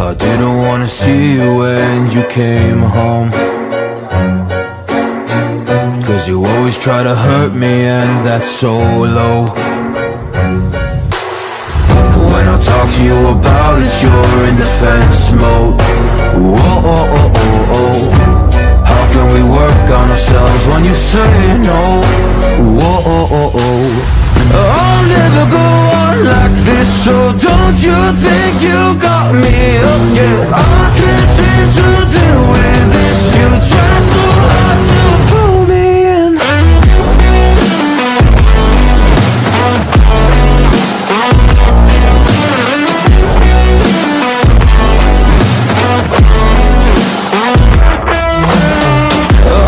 I didn't wanna see you when you came home, 'cause you always try to hurt me and that's so low. When I talk to you about it, you're in defense mode. Whoa, oh, oh, oh, oh. How can we work on ourselves when you say no? Whoa, oh, oh, oh. I'll never go on like this, so don't you think you got me up, yeah. I can't seem to deal with this. You try to